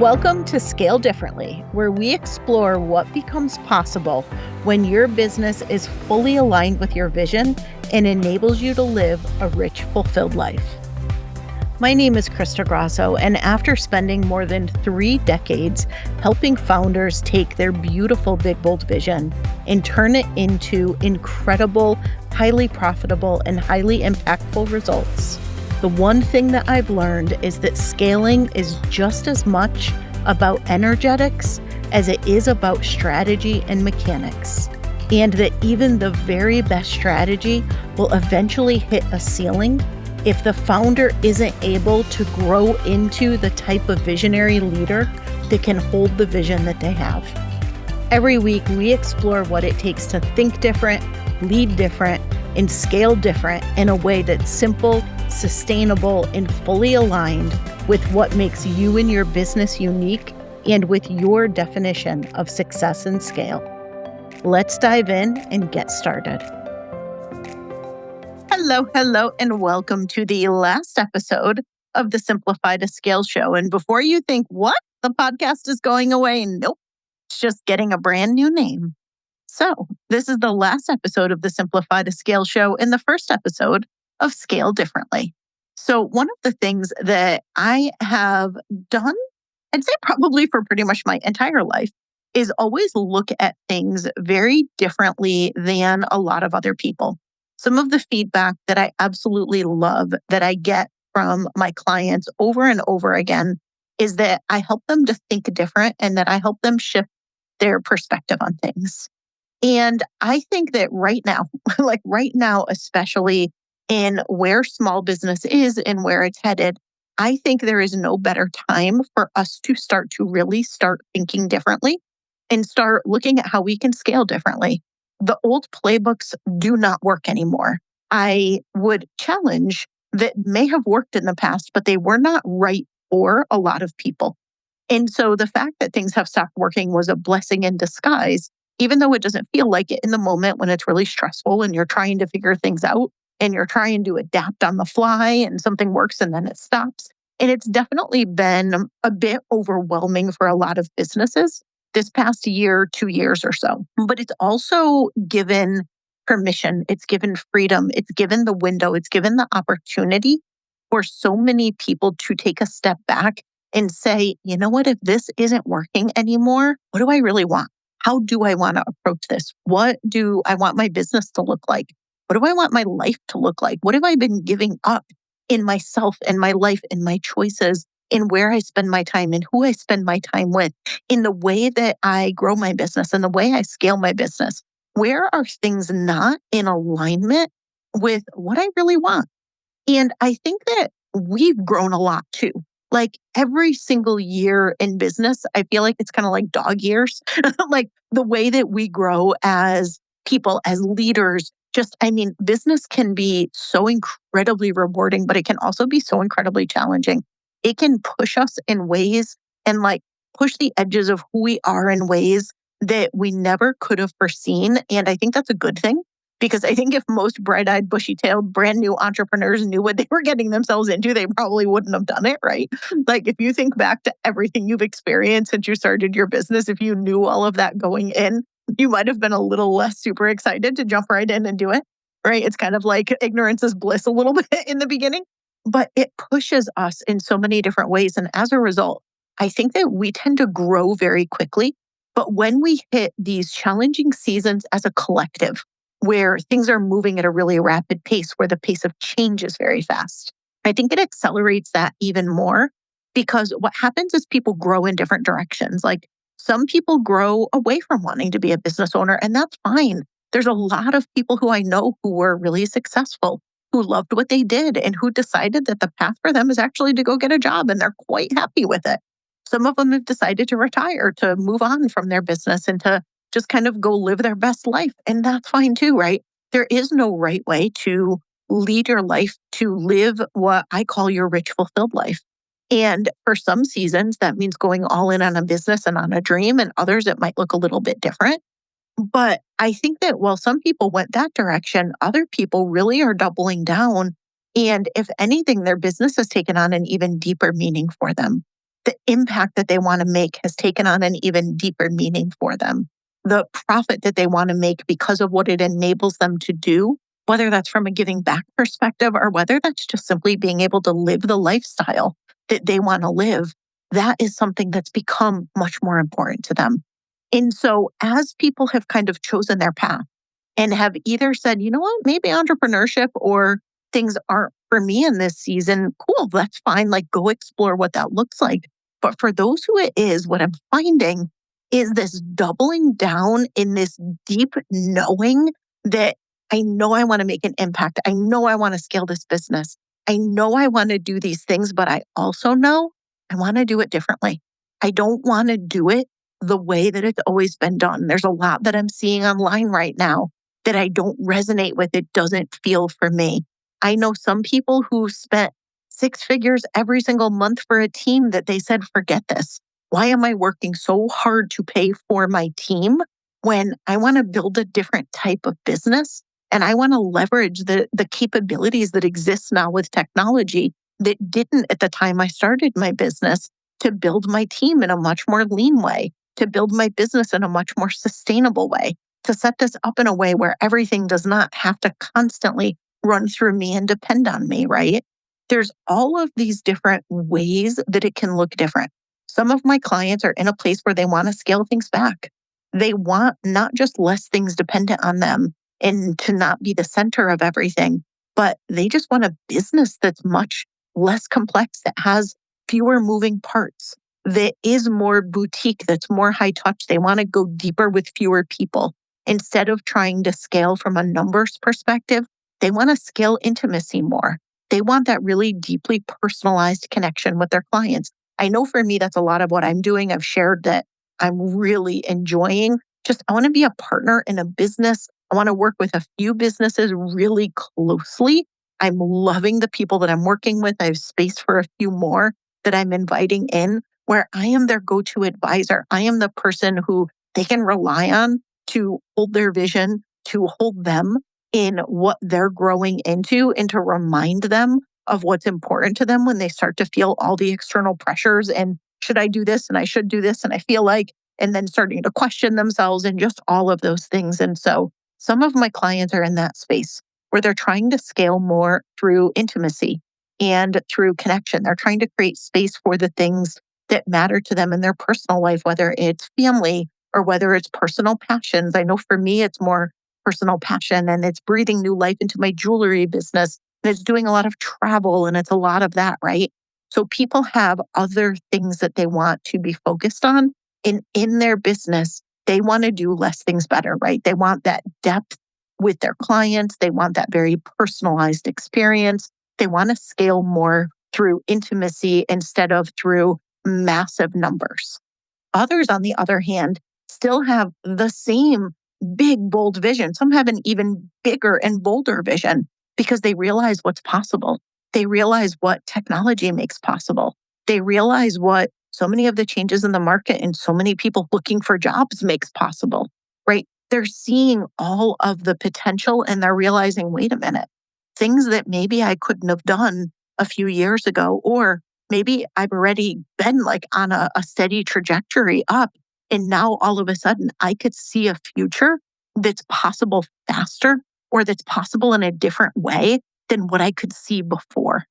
Welcome to Scale Differently, where we explore what becomes possible when your business is fully aligned with your vision and enables you to live a rich, fulfilled life. My name is Krista Grasso, and after spending more than 3 decades helping founders take their beautiful Big Bold vision and turn it into incredible, highly profitable, and highly impactful results, the one thing that I've learned is that scaling is just as much about energetics as it is about strategy and mechanics, and that even the very best strategy will eventually hit a ceiling if the founder isn't able to grow into the type of visionary leader that can hold the vision that they have. Every week, we explore what it takes to think different, lead different, and scale different in a way that's simple, sustainable, and fully aligned with what makes you and your business unique and with your definition of success and scale. Let's dive in and get started. Hello, and welcome to the last episode of the Simplify to Scale show. And before you think, what? The podcast is going away? Nope, it's just getting a brand new name. So this is the last episode of the Simplify to Scale show and the first episode of Scale Differently. So one of the things that I have done, I'd say probably for pretty much my entire life, is always look at things very differently than a lot of other people. Some of the feedback that I absolutely love that I get from my clients over and over again is that I help them to think different and that I help them shift their perspective on things. And I think that right now, especially in where small business is and where it's headed, I think there is no better time for us to start thinking differently and start looking at how we can scale differently. The old playbooks do not work anymore. I would challenge that may have worked in the past, but they were not right for a lot of people. And so the fact that things have stopped working was a blessing in disguise, even though it doesn't feel like it in the moment when it's really stressful and you're trying to figure things out and you're trying to adapt on the fly and something works and then it stops. And it's definitely been a bit overwhelming for a lot of businesses this past year, 2 years or so. But it's also given permission, it's given freedom, it's given the window, it's given the opportunity for so many people to take a step back and say, you know what, if this isn't working anymore, what do I really want? How do I want to approach this? What do I want my business to look like? What do I want my life to look like? What have I been giving up in myself and my life and my choices, in where I spend my time and who I spend my time with, in the way that I grow my business and the way I scale my business? Where are things not in alignment with what I really want? And I think that we've grown a lot too. Like every single year in business, I feel like it's kind of like dog years, like the way that we grow as people, as leaders. Business can be so incredibly rewarding, but it can also be so incredibly challenging. It can push us in ways and push the edges of who we are in ways that we never could have foreseen. And I think that's a good thing. Because I think if most bright-eyed, bushy-tailed, brand new entrepreneurs knew what they were getting themselves into, they probably wouldn't have done it, right? Like if you think back to everything you've experienced since you started your business, if you knew all of that going in, you might have been a little less super excited to jump right in and do it, right? It's kind of like ignorance is bliss a little bit in the beginning, but it pushes us in so many different ways. And as a result, I think that we tend to grow very quickly. But when we hit these challenging seasons as a collective, where things are moving at a really rapid pace, where the pace of change is very fast, I think it accelerates that even more, because what happens is people grow in different directions. Like some people grow away from wanting to be a business owner, and that's fine. There's a lot of people who I know who were really successful, who loved what they did, and who decided that the path for them is actually to go get a job, and they're quite happy with it. Some of them have decided to retire, to move on from their business and to just kind of go live their best life. And that's fine too, right? There is no right way to lead your life, to live what I call your rich, fulfilled life. And for some seasons, that means going all in on a business and on a dream, and others, it might look a little bit different. But I think that while some people went that direction, other people really are doubling down. And if anything, their business has taken on an even deeper meaning for them. The impact that they want to make has taken on an even deeper meaning for them. The profit that they want to make because of what it enables them to do, whether that's from a giving back perspective or whether that's just simply being able to live the lifestyle that they want to live, that is something that's become much more important to them. And so, as people have kind of chosen their path and have either said, you know what, maybe entrepreneurship or things aren't for me in this season, cool, that's fine. Like, go explore what that looks like. But for those who it is, what I'm finding is this doubling down in this deep knowing that I know I want to make an impact. I know I want to scale this business. I know I want to do these things, but I also know I want to do it differently. I don't want to do it the way that it's always been done. There's a lot that I'm seeing online right now that I don't resonate with. It doesn't feel for me. I know some people who spent six figures every single month for a team that they said, forget this. Why am I working so hard to pay for my team when I want to build a different type of business and I want to leverage the capabilities that exist now with technology that didn't at the time I started my business to build my team in a much more lean way, to build my business in a much more sustainable way, to set this up in a way where everything does not have to constantly run through me and depend on me, right? There's all of these different ways that it can look different. Some of my clients are in a place where they want to scale things back. They want not just less things dependent on them and to not be the center of everything, but they just want a business that's much less complex, that has fewer moving parts, that is more boutique, that's more high touch. They want to go deeper with fewer people. Instead of trying to scale from a numbers perspective, they want to scale intimacy more. They want that really deeply personalized connection with their clients. I know for me, that's a lot of what I'm doing. I've shared that I'm really enjoying. Just, I want to be a partner in a business. I want to work with a few businesses really closely. I'm loving the people that I'm working with. I have space for a few more that I'm inviting in where I am their go-to advisor. I am the person who they can rely on to hold their vision, to hold them in what they're growing into, and to remind them of what's important to them when they start to feel all the external pressures and should I do this and I should do this and I feel like, and then starting to question themselves and just all of those things. And so some of my clients are in that space where they're trying to scale more through intimacy and through connection. They're trying to create space for the things that matter to them in their personal life, whether it's family or whether it's personal passions. I know for me, it's more personal passion and it's breathing new life into my jewelry business. And it's doing a lot of travel and it's a lot of that, right? So people have other things that they want to be focused on. And in their business, they want to do less things better, right? They want that depth with their clients. They want that very personalized experience. They want to scale more through intimacy instead of through massive numbers. Others, on the other hand, still have the same big, bold vision. Some have an even bigger and bolder vision because they realize what's possible. They realize what technology makes possible. They realize what so many of the changes in the market and so many people looking for jobs makes possible, right? They're seeing all of the potential and they're realizing, wait a minute, things that maybe I couldn't have done a few years ago, or maybe I've already been like on a steady trajectory up. And now all of a sudden I could see a future that's possible faster or that's possible in a different way than what I could see before.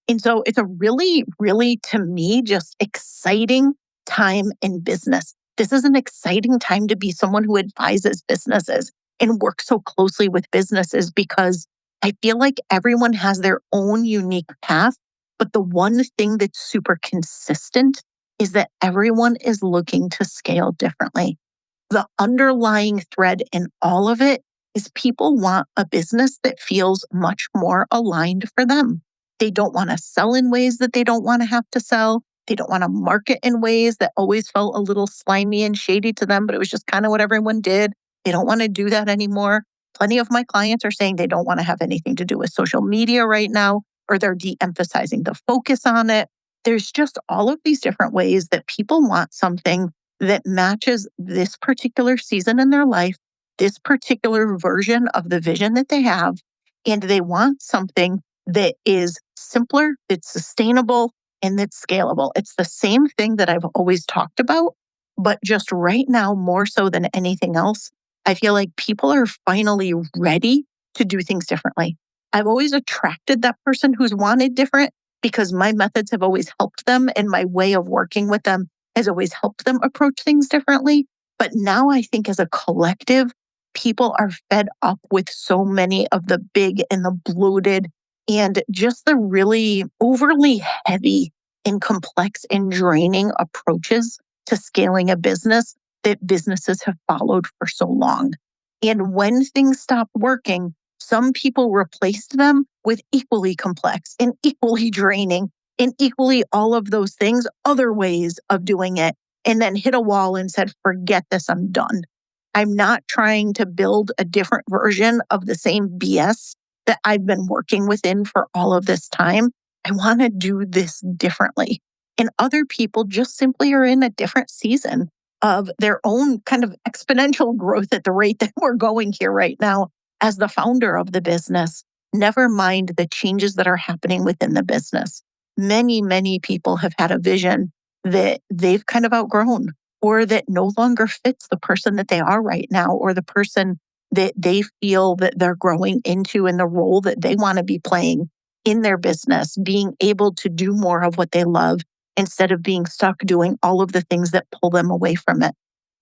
And so it's a really, really, to me, just exciting time in business. This is an exciting time to be someone who advises businesses and works so closely with businesses because I feel like everyone has their own unique path. But the one thing that's super consistent is that everyone is looking to scale differently. The underlying thread in all of it is people want a business that feels much more aligned for them. They don't want to sell in ways that they don't want to have to sell. They don't want to market in ways that always felt a little slimy and shady to them, but it was just kind of what everyone did. They don't want to do that anymore. Plenty of my clients are saying they don't want to have anything to do with social media right now, or they're de-emphasizing the focus on it. There's just all of these different ways that people want something that matches this particular season in their life, this particular version of the vision that they have. And they want something that is simpler, it's sustainable, and it's scalable. It's the same thing that I've always talked about, but just right now, more so than anything else, I feel like people are finally ready to do things differently. I've always attracted that person who's wanted different because my methods have always helped them and my way of working with them has always helped them approach things differently. But now I think as a collective, people are fed up with so many of the big and the bloated and just the really overly heavy and complex and draining approaches to scaling a business that businesses have followed for so long. And when things stop working, some people replaced them with equally complex and equally draining and equally all of those things, other ways of doing it, and then hit a wall and said, forget this, I'm done. I'm not trying to build a different version of the same BS that I've been working within for all of this time. I want to do this differently. And other people just simply are in a different season of their own kind of exponential growth at the rate that we're going here right now as the founder of the business, never mind the changes that are happening within the business. Many, many people have had a vision that they've kind of outgrown or that no longer fits the person that they are right now or the person that they feel that they're growing into and the role that they want to be playing in their business, being able to do more of what they love instead of being stuck doing all of the things that pull them away from it.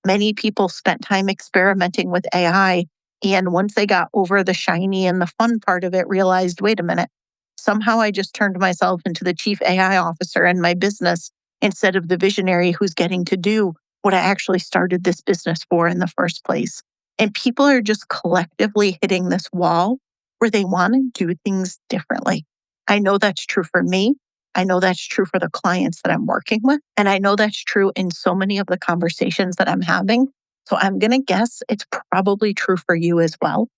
Many people spent time experimenting with AI. And once they got over the shiny and the fun part of it, realized, wait a minute, somehow I just turned myself into the chief AI officer in my business instead of the visionary who's getting to do what I actually started this business for in the first place. And people are just collectively hitting this wall where they want to do things differently. I know that's true for me. I know that's true for the clients that I'm working with. And I know that's true in so many of the conversations that I'm having. So I'm going to guess it's probably true for you as well.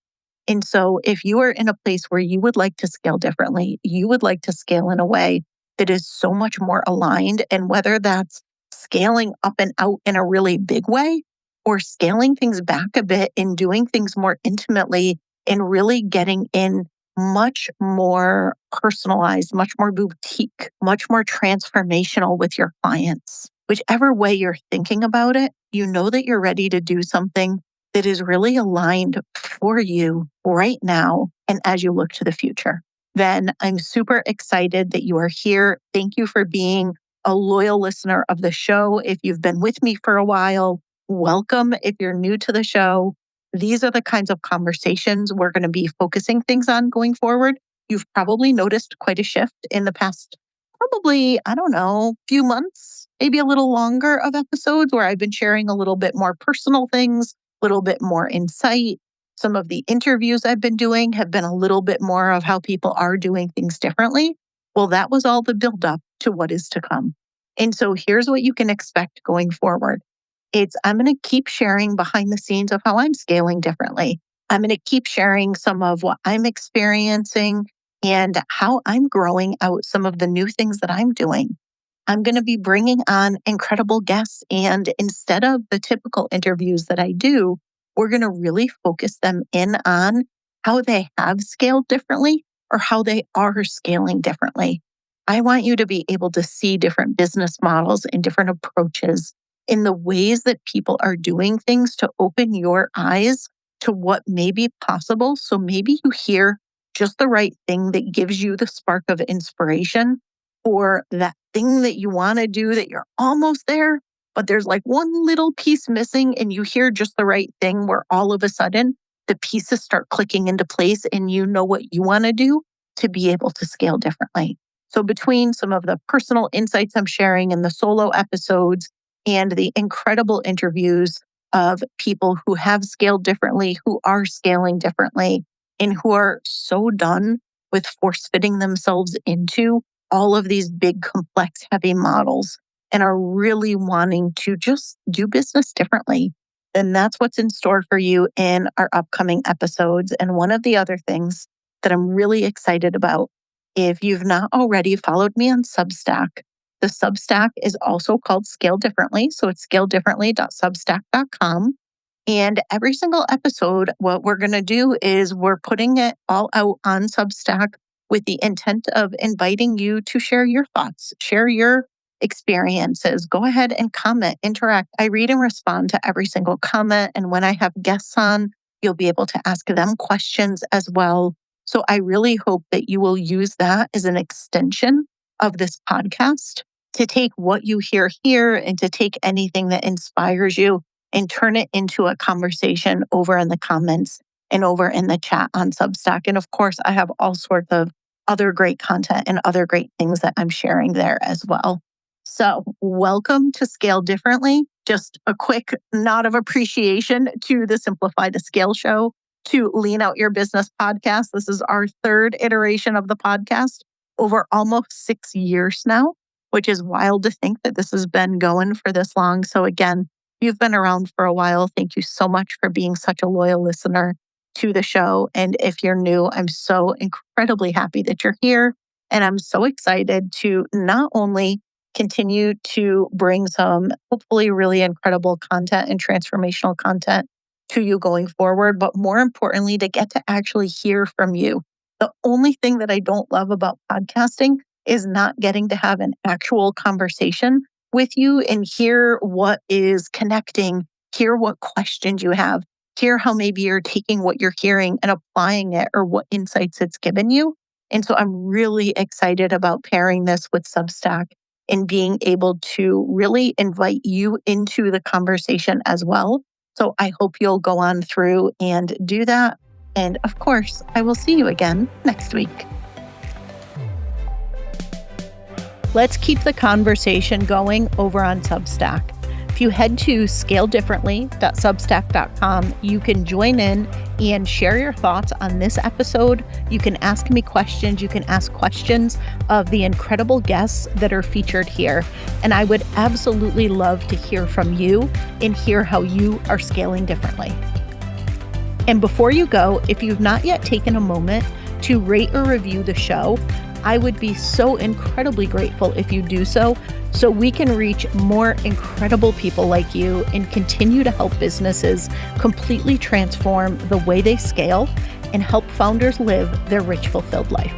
And so if you are in a place where you would like to scale differently, you would like to scale in a way that is so much more aligned, and whether that's scaling up and out in a really big way or scaling things back a bit and doing things more intimately and really getting in much more personalized, much more boutique, much more transformational with your clients. Whichever way you're thinking about it, you know that you're ready to do something that is really aligned for you right now and as you look to the future. Then I'm super excited that you are here. Thank you for being a loyal listener of the show. If you've been with me for a while, welcome. If you're new to the show, these are the kinds of conversations we're going to be focusing things on going forward. You've probably noticed quite a shift in the past, probably, I don't know, few months, maybe a little longer of episodes where I've been sharing a little bit more personal things, a little bit more insight. Some of the interviews I've been doing have been a little bit more of how people are doing things differently. Well, that was all the buildup to what is to come. And so here's what you can expect going forward. I'm going to keep sharing behind the scenes of how I'm scaling differently. I'm going to keep sharing some of what I'm experiencing and how I'm growing out some of the new things that I'm doing. I'm going to be bringing on incredible guests. And instead of the typical interviews that I do, we're going to really focus them in on how they have scaled differently or how they are scaling differently. I want you to be able to see different business models and different approaches in the ways that people are doing things to open your eyes to what may be possible. So maybe you hear just the right thing that gives you the spark of inspiration or that thing that you want to do that you're almost there, but there's like one little piece missing and you hear just the right thing where all of a sudden the pieces start clicking into place and you know what you want to do to be able to scale differently. So between some of the personal insights I'm sharing in the solo episodes and the incredible interviews of people who have scaled differently, who are scaling differently, and who are so done with force fitting themselves into all of these big, complex, heavy models and are really wanting to just do business differently, then that's what's in store for you in our upcoming episodes. And one of the other things that I'm really excited about, if you've not already followed me on Substack, the Substack is also called Scale Differently. So it's scaledifferently.substack.com. And every single episode, what we're going to do is we're putting it all out on Substack with the intent of inviting you to share your thoughts, share your experiences. Go ahead and comment, interact. I read and respond to every single comment. And when I have guests on, you'll be able to ask them questions as well. So I really hope that you will use that as an extension of this podcast to take what you hear here and to take anything that inspires you and turn it into a conversation over in the comments and over in the chat on Substack. And of course, I have all sorts of other great content and other great things that I'm sharing there as well. So, welcome to Scale Differently. Just a quick nod of appreciation to the Simplify to Scale show, to Lean Out Your Business podcast. This is our third iteration of the podcast over almost 6 years now, which is wild to think that this has been going for this long. So again, you've been around for a while. Thank you so much for being such a loyal listener to the show. And if you're new, I'm so incredibly happy that you're here. And I'm so excited to not only continue to bring some hopefully really incredible content and transformational content to you going forward, but more importantly, to get to actually hear from you. The only thing that I don't love about podcasting is not getting to have an actual conversation with you and hear what is connecting, hear what questions you have, hear how maybe you're taking what you're hearing and applying it or what insights it's given you. And so I'm really excited about pairing this with Substack and being able to really invite you into the conversation as well. So I hope you'll go on through and do that. And of course, I will see you again next week. Let's keep the conversation going over on Substack. If you head to scaledifferently.substack.com, you can join in and share your thoughts on this episode. You can ask me questions. You can ask questions of the incredible guests that are featured here. And I would absolutely love to hear from you and hear how you are scaling differently. And before you go, if you've not yet taken a moment to rate or review the show, I would be so incredibly grateful if you do so we can reach more incredible people like you and continue to help businesses completely transform the way they scale and help founders live their rich, fulfilled life.